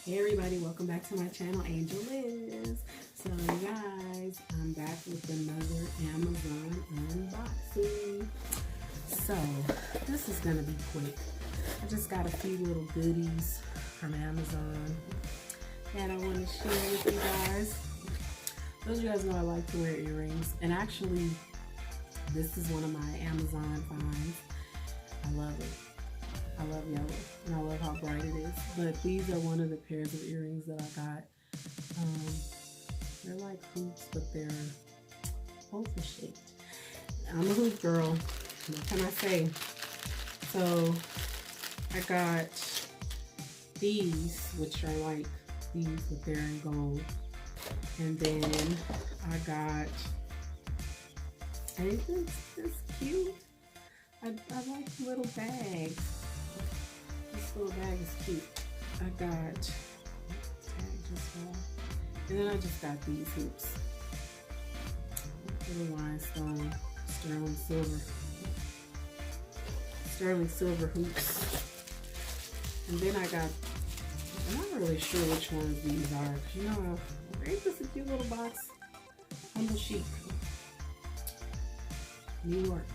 Hey everybody, welcome back to my channel, Angel Liz. So you guys, I'm back with another Amazon unboxing. So this is gonna be quick. I just got a few little goodies from Amazon that I want to share with you guys. Those of you guys know I like to wear earrings, and actually this is one of my Amazon finds. I love it. I love yellow, and I love how bright it is. But these are one of the pairs of earrings that I got. They're like hoops, but they're oval shaped. I'm a hoop girl. What can I say? So I got these, which are like these, but they're in gold. And then I got, I think it's cute. I like the little bags. This little bag is cute. I got tag just fell. And then I just got these hoops. Little rhinestone, sterling silver hoops. And then I got, I'm not really sure which ones these are. You know, ain't this a cute little box? Humble Chic, New York.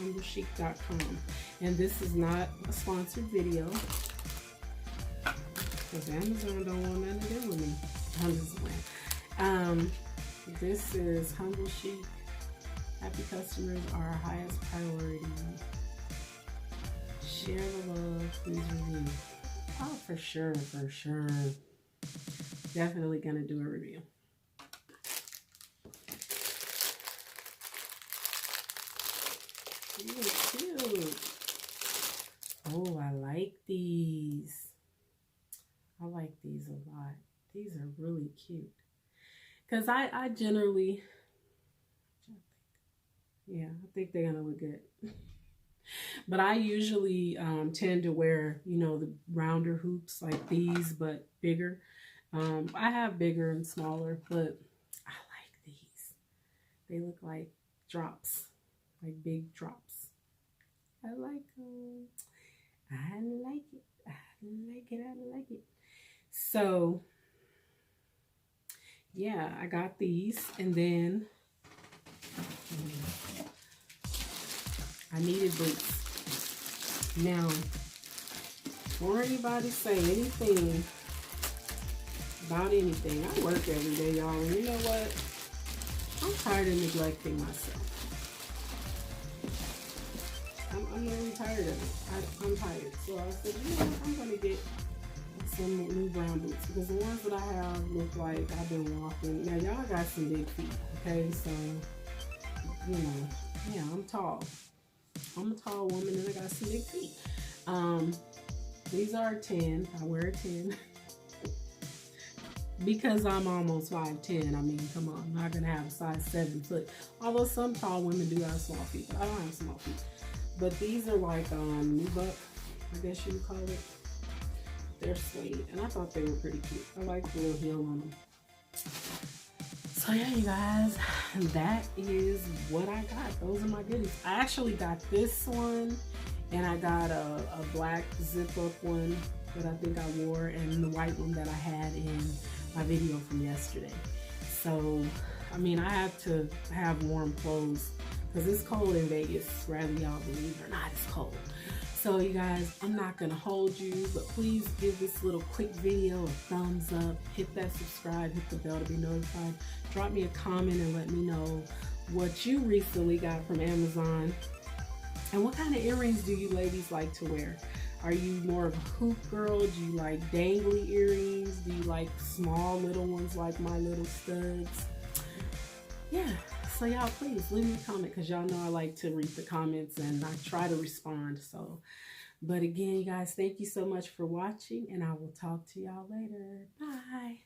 HumbleChic.com. And this is not a sponsored video because Amazon don't want nothing to do with me. I'm just playing. This is Humble Chic. Happy customers are our highest priority. Share the love, please review. Oh, for sure. Definitely gonna do a review. Cute. Oh, I like these. I like these a lot. These are really cute. Because I generally, I think they're going to look good. But I usually tend to wear, you know, the rounder hoops like these, but bigger. I have bigger and smaller, but I like these. They look like drops, like big drops. I like them. I like it. So, yeah, I got these, and then I needed boots. Now, before anybody say anything about anything, I work every day, y'all, and you know what? I'm tired of neglecting myself. I'm really tired of it. I'm tired. So I said, you know what? I'm going to get some new brown boots because the ones that I have look like I've been walking. Now, y'all got some big feet, okay? So, you know, yeah, I'm tall. I'm a tall woman and I got some big feet. These are 10. I wear a 10. Because I'm almost 5'10", I mean, come on, I'm not going to have a size 7 foot. Although some tall women do have small feet, but I don't have small feet. But these are like nubuck, I guess you would call it. They're suede, and I thought they were pretty cute. I like the little heel on them. So yeah, you guys, that is what I got. Those are my goodies. I actually got this one, and I got a black zip-up one that I think I wore, and the white one that I had in my video from yesterday. So, I mean, I have to have warm clothes because it's cold in Vegas, whether y'all believe it or not, it's cold. So you guys, I'm not gonna hold you, but please give this little quick video a thumbs up, hit that subscribe, hit the bell to be notified, drop me a comment and let me know what you recently got from Amazon, and what kind of earrings do you ladies like to wear? Are you more of a hoop girl? Do you like dangly earrings? Do you like small little ones like my little studs? Yeah, so y'all please leave me a comment because y'all know I like to read the comments and I try to respond. So, but again, you guys, thank you so much for watching and I will talk to y'all later. Bye.